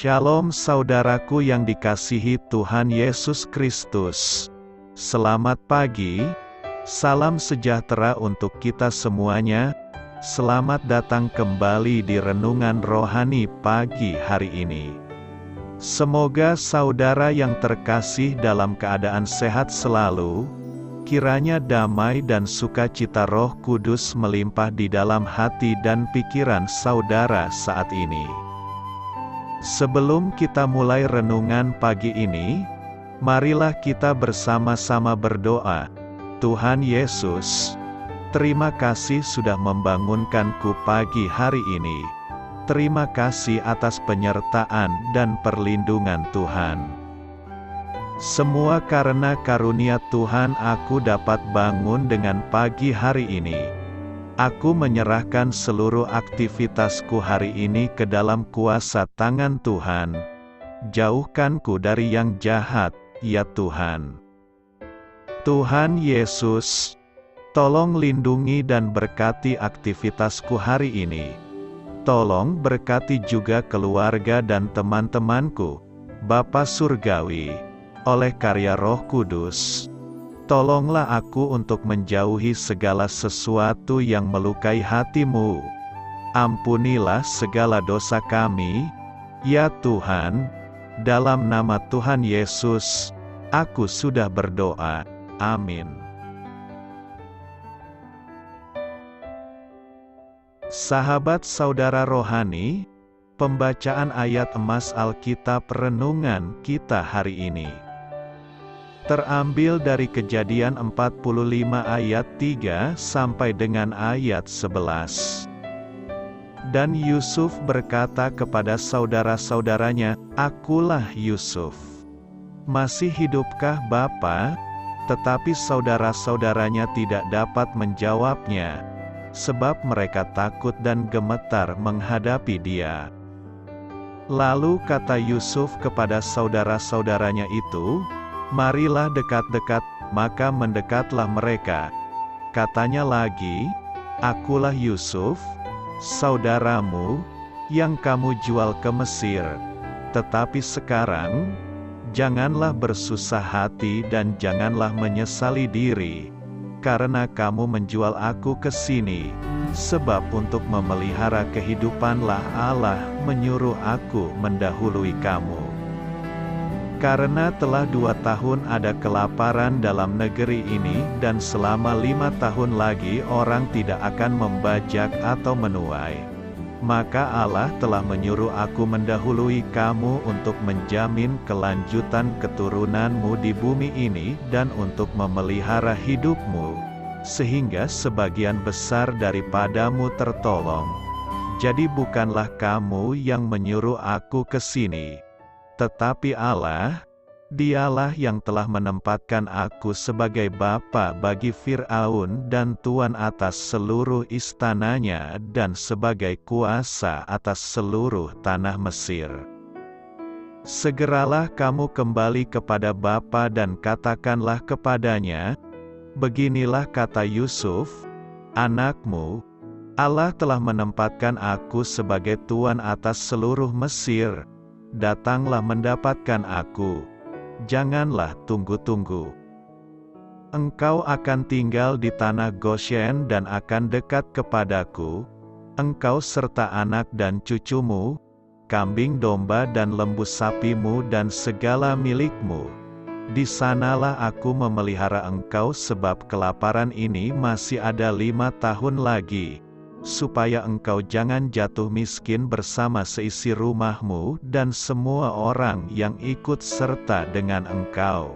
Shalom saudaraku yang dikasihi Tuhan Yesus Kristus. Selamat pagi, salam sejahtera untuk kita semuanya. Selamat datang kembali di Renungan Rohani pagi hari ini. Semoga saudara yang terkasih dalam keadaan sehat selalu. Kiranya damai dan sukacita Roh Kudus melimpah di dalam hati dan pikiran saudara saat ini. Sebelum kita mulai renungan pagi ini, marilah kita bersama-sama berdoa. Tuhan Yesus, terima kasih sudah membangunkanku pagi hari ini. Terima kasih atas penyertaan dan perlindungan Tuhan. Semua karena karunia Tuhan aku dapat bangun dengan pagi hari ini. Aku menyerahkan seluruh aktivitasku hari ini ke dalam kuasa tangan Tuhan. Jauhkanku dari yang jahat, ya Tuhan. Tuhan Yesus, tolong lindungi dan berkati aktivitasku hari ini. Tolong berkati juga keluarga dan teman-temanku, Bapa Surgawi, oleh karya Roh Kudus. Tolonglah aku untuk menjauhi segala sesuatu yang melukai hati-Mu. Ampunilah segala dosa kami, ya Tuhan. Dalam nama Tuhan Yesus, aku sudah berdoa. Amin. Sahabat saudara rohani, pembacaan ayat emas Alkitab renungan kita hari ini terambil dari Kejadian 45 ayat 3 sampai dengan ayat 11. Dan Yusuf berkata kepada saudara-saudaranya, "Akulah Yusuf. Masih hidupkah Bapa?" Tetapi saudara-saudaranya tidak dapat menjawabnya, sebab mereka takut dan gemetar menghadapi dia. Lalu kata Yusuf kepada saudara-saudaranya itu, "Marilah dekat-dekat," maka mendekatlah mereka. Katanya lagi, "Akulah Yusuf, saudaramu, yang kamu jual ke Mesir. Tetapi sekarang, janganlah bersusah hati dan janganlah menyesali diri, karena kamu menjual aku ke sini, sebab untuk memelihara kehidupanlah Allah menyuruh aku mendahului kamu. Karena telah 2 tahun ada kelaparan dalam negeri ini dan selama 5 tahun lagi orang tidak akan membajak atau menuai. Maka Allah telah menyuruh aku mendahului kamu untuk menjamin kelanjutan keturunanmu di bumi ini dan untuk memelihara hidupmu, sehingga sebagian besar daripadamu tertolong. Jadi bukanlah kamu yang menyuruh aku ke sini, tetapi Allah, Dialah yang telah menempatkan aku sebagai bapa bagi Fir'aun dan tuan atas seluruh istananya dan sebagai kuasa atas seluruh tanah Mesir. Segeralah kamu kembali kepada bapa dan katakanlah kepadanya, beginilah kata Yusuf, anakmu, Allah telah menempatkan aku sebagai tuan atas seluruh Mesir. Datanglah mendapatkan aku. Janganlah tunggu-tunggu. Engkau akan tinggal di tanah Goshen dan akan dekat kepadaku, engkau serta anak dan cucumu, kambing domba dan lembu sapimu dan segala milikmu. Di sanalah aku memelihara engkau sebab kelaparan ini masih ada 5 tahun lagi, supaya engkau jangan jatuh miskin bersama seisi rumahmu dan semua orang yang ikut serta dengan engkau.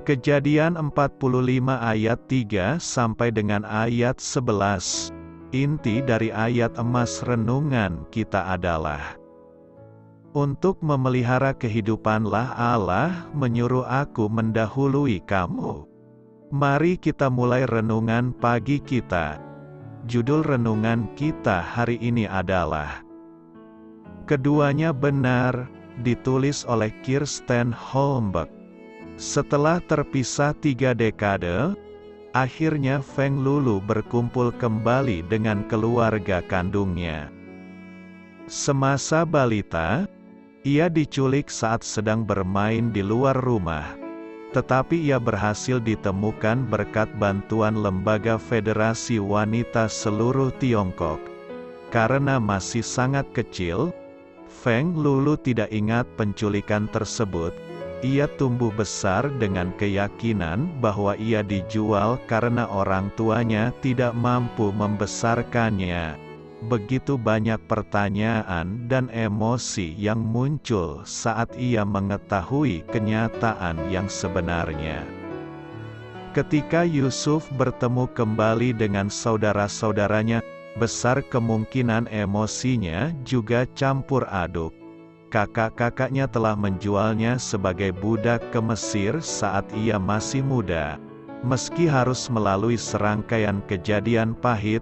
Kejadian 45 ayat 3 sampai dengan ayat 11. Inti dari ayat emas renungan kita adalah, untuk memelihara kehidupanlah Allah menyuruh aku mendahului kamu. Mari kita mulai renungan pagi kita. Judul renungan kita hari ini adalah Keduanya Benar, ditulis oleh Kirsten Holmberg. Setelah terpisah 3 dekade, akhirnya Feng Lulu berkumpul kembali dengan keluarga kandungnya. Semasa balita, Ia diculik saat sedang bermain di luar rumah. Tetapi ia berhasil ditemukan berkat bantuan Lembaga Federasi Wanita Seluruh Tiongkok. Karena masih sangat kecil, Feng Lulu tidak ingat penculikan tersebut. Ia tumbuh besar dengan keyakinan bahwa ia dijual karena orang tuanya tidak mampu membesarkannya. Begitu banyak pertanyaan dan emosi yang muncul saat ia mengetahui kenyataan yang sebenarnya. Ketika Yusuf bertemu kembali dengan saudara-saudaranya, besar kemungkinan emosinya juga campur aduk. Kakak-kakaknya telah menjualnya sebagai budak ke Mesir saat ia masih muda. Meski harus melalui serangkaian kejadian pahit,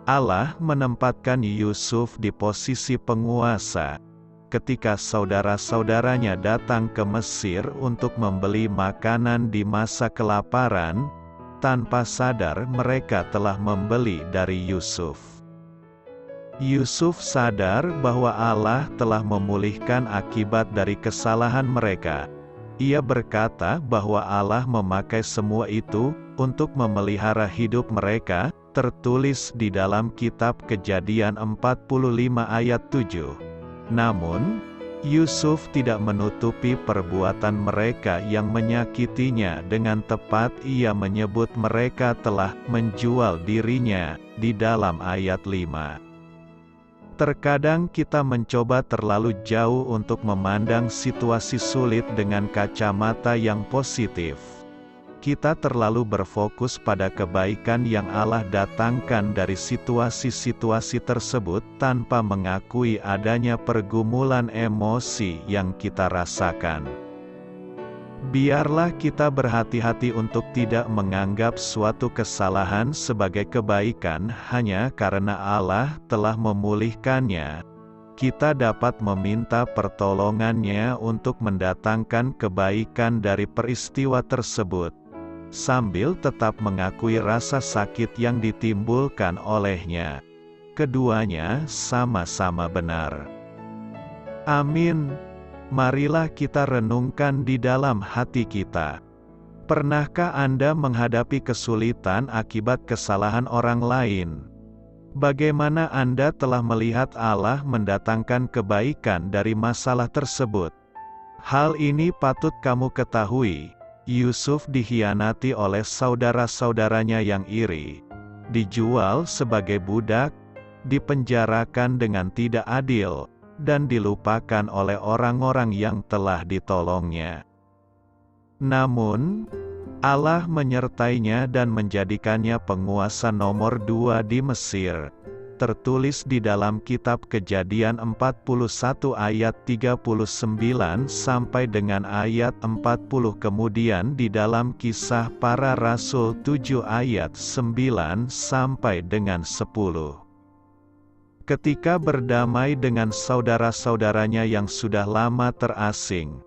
Allah menempatkan Yusuf di posisi penguasa. Ketika saudara-saudaranya datang ke Mesir untuk membeli makanan di masa kelaparan, tanpa sadar mereka telah membeli dari Yusuf. Yusuf sadar bahwa Allah telah memulihkan akibat dari kesalahan mereka. Ia berkata bahwa Allah memakai semua itu untuk memelihara hidup mereka, tertulis di dalam kitab Kejadian 45 ayat 7. Namun, Yusuf tidak menutupi perbuatan mereka yang menyakitinya. Dengan tepat ia menyebut mereka telah menjual dirinya di dalam ayat 5. Terkadang kita mencoba terlalu jauh untuk memandang situasi sulit dengan kacamata yang positif. Kita terlalu berfokus pada kebaikan yang Allah datangkan dari situasi-situasi tersebut tanpa mengakui adanya pergumulan emosi yang kita rasakan. Biarlah kita berhati-hati untuk tidak menganggap suatu kesalahan sebagai kebaikan hanya karena Allah telah memulihkannya. Kita dapat meminta pertolongannya untuk mendatangkan kebaikan dari peristiwa tersebut, sambil tetap mengakui rasa sakit yang ditimbulkan olehnya. Keduanya sama-sama benar. Amin. Marilah kita renungkan di dalam hati kita. Pernahkah Anda menghadapi kesulitan akibat kesalahan orang lain? Bagaimana Anda telah melihat Allah mendatangkan kebaikan dari masalah tersebut? Hal ini patut kamu ketahui. Yusuf dikhianati oleh saudara-saudaranya yang iri, dijual sebagai budak, dipenjarakan dengan tidak adil, dan dilupakan oleh orang-orang yang telah ditolongnya. Namun, Allah menyertainya dan menjadikannya penguasa nomor 2 di Mesir. Tertulis di dalam kitab Kejadian 41 ayat 39 sampai dengan ayat 40, kemudian di dalam Kisah Para Rasul 7 ayat 9 sampai dengan 10. Ketika berdamai dengan saudara-saudaranya yang sudah lama terasing,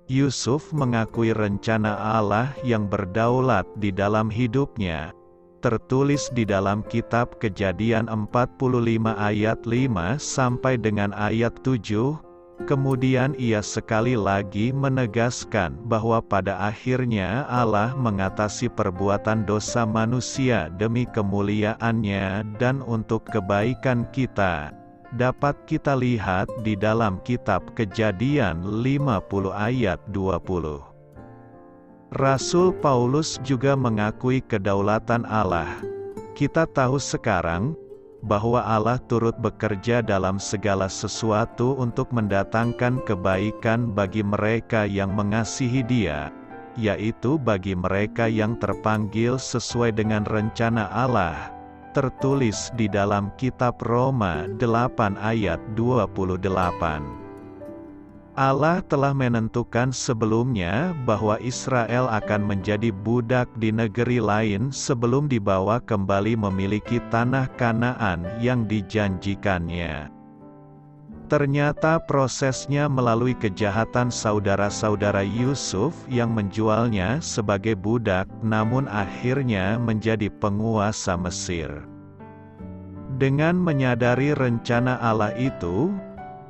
Yusuf mengakui rencana Allah yang berdaulat di dalam hidupnya. Tertulis di dalam kitab Kejadian 45 ayat 5 sampai dengan ayat 7, kemudian ia sekali lagi menegaskan bahwa pada akhirnya Allah mengatasi perbuatan dosa manusia demi kemuliaannya dan untuk kebaikan kita. Dapat kita lihat di dalam kitab Kejadian 50 ayat 20. Rasul Paulus juga mengakui kedaulatan Allah. Kita tahu sekarang bahwa Allah turut bekerja dalam segala sesuatu untuk mendatangkan kebaikan bagi mereka yang mengasihi Dia, yaitu bagi mereka yang terpanggil sesuai dengan rencana Allah. Tertulis di dalam kitab Roma 8 ayat 28. Allah telah menentukan sebelumnya bahwa Israel akan menjadi budak di negeri lain sebelum dibawa kembali memiliki tanah Kanaan yang dijanjikannya. Ternyata prosesnya melalui kejahatan saudara-saudara Yusuf yang menjualnya sebagai budak, namun akhirnya menjadi penguasa Mesir. Dengan menyadari rencana Allah itu,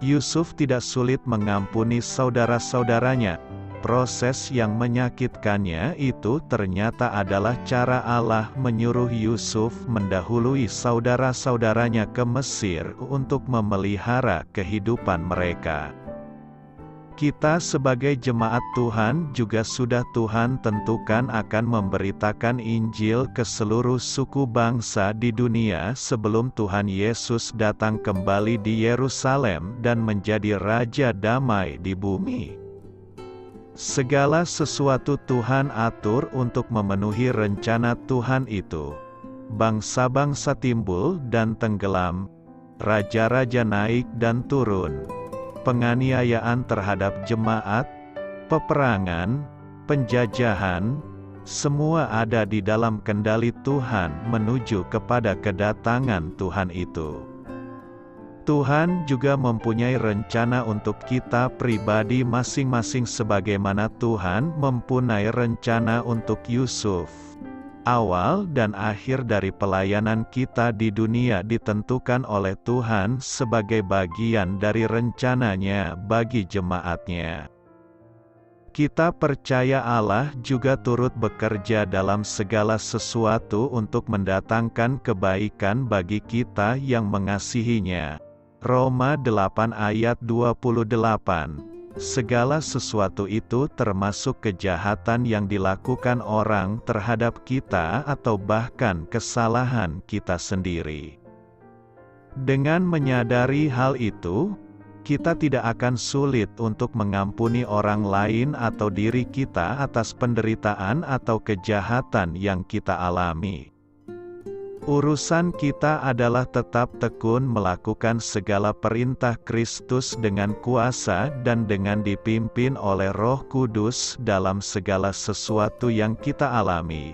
Yusuf tidak sulit mengampuni saudara-saudaranya. Proses yang menyakitkannya itu ternyata adalah cara Allah menyuruh Yusuf mendahului saudara-saudaranya ke Mesir untuk memelihara kehidupan mereka. Kita sebagai jemaat Tuhan juga sudah Tuhan tentukan akan memberitakan Injil ke seluruh suku bangsa di dunia sebelum Tuhan Yesus datang kembali di Yerusalem dan menjadi Raja damai di bumi. Segala sesuatu Tuhan atur untuk memenuhi rencana Tuhan itu. Bangsa-bangsa timbul dan tenggelam, raja-raja naik dan turun. Penganiayaan terhadap jemaat, peperangan, penjajahan, semua ada di dalam kendali Tuhan menuju kepada kedatangan Tuhan itu. Tuhan juga mempunyai rencana untuk kita pribadi masing-masing sebagaimana Tuhan mempunyai rencana untuk Yusuf. Awal dan akhir dari pelayanan kita di dunia ditentukan oleh Tuhan sebagai bagian dari rencananya bagi jemaatnya. Kita percaya Allah juga turut bekerja dalam segala sesuatu untuk mendatangkan kebaikan bagi kita yang mengasihinya. Roma 8 ayat 28. Segala sesuatu itu termasuk kejahatan yang dilakukan orang terhadap kita atau bahkan kesalahan kita sendiri. Dengan menyadari hal itu, kita tidak akan sulit untuk mengampuni orang lain atau diri kita atas penderitaan atau kejahatan yang kita alami. Urusan kita adalah tetap tekun melakukan segala perintah Kristus dengan kuasa dan dengan dipimpin oleh Roh Kudus dalam segala sesuatu yang kita alami.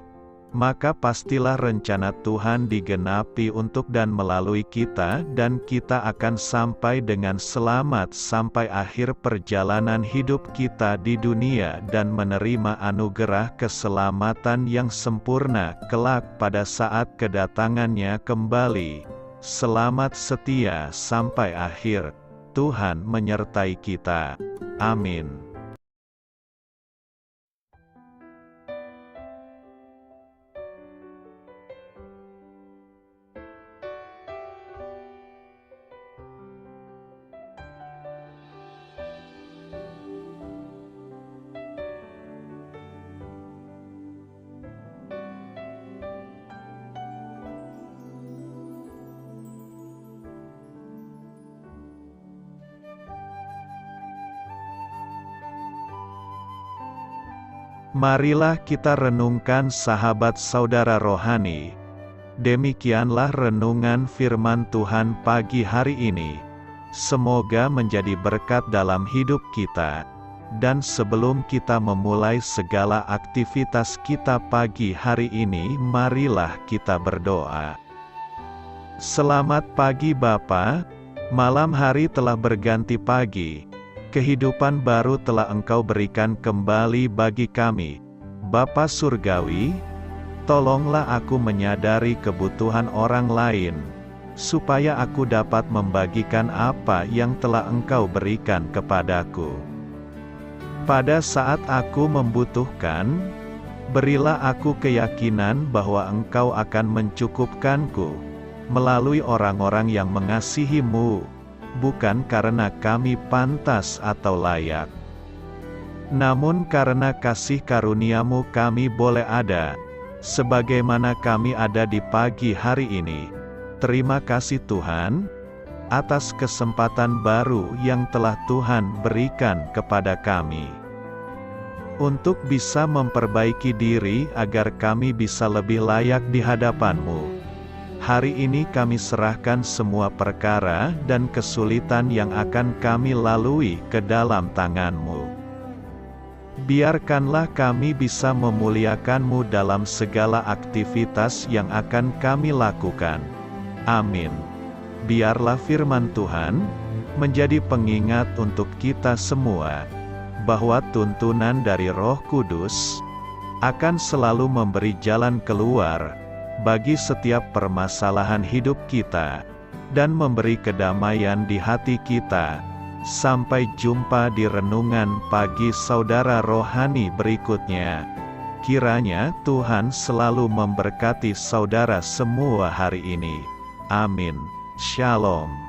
Maka pastilah rencana Tuhan digenapi untuk dan melalui kita dan kita akan sampai dengan selamat sampai akhir perjalanan hidup kita di dunia dan menerima anugerah keselamatan yang sempurna kelak pada saat kedatangannya kembali. Selamat setia sampai akhir. Tuhan menyertai kita. Amin. Marilah kita renungkan sahabat saudara rohani. Demikianlah renungan firman Tuhan pagi hari ini. Semoga menjadi berkat dalam hidup kita. Dan sebelum kita memulai segala aktivitas kita pagi hari ini, marilah kita berdoa. Selamat pagi Bapa, malam hari telah berganti pagi. Kehidupan baru telah Engkau berikan kembali bagi kami. Bapa Surgawi, tolonglah aku menyadari kebutuhan orang lain, supaya aku dapat membagikan apa yang telah Engkau berikan kepadaku. Pada saat aku membutuhkan, berilah aku keyakinan bahwa Engkau akan mencukupkanku, melalui orang-orang yang mengasihi-Mu, bukan karena kami pantas atau layak, namun karena kasih karunia-Mu kami boleh ada, sebagaimana kami ada di pagi hari ini. Terima kasih Tuhan, atas kesempatan baru yang telah Tuhan berikan kepada kami, untuk bisa memperbaiki diri agar kami bisa lebih layak di hadapan-Mu. Hari ini kami serahkan semua perkara dan kesulitan yang akan kami lalui ke dalam tangan-Mu. Biarkanlah kami bisa memuliakan-Mu dalam segala aktivitas yang akan kami lakukan. Amin. Biarlah firman Tuhan menjadi pengingat untuk kita semua, bahwa tuntunan dari Roh Kudus akan selalu memberi jalan keluar bagi setiap permasalahan hidup kita, dan memberi kedamaian di hati kita, Sampai jumpa di renungan pagi saudara rohani berikutnya. Kiranya Tuhan selalu memberkati saudara semua hari ini. Amin. Shalom.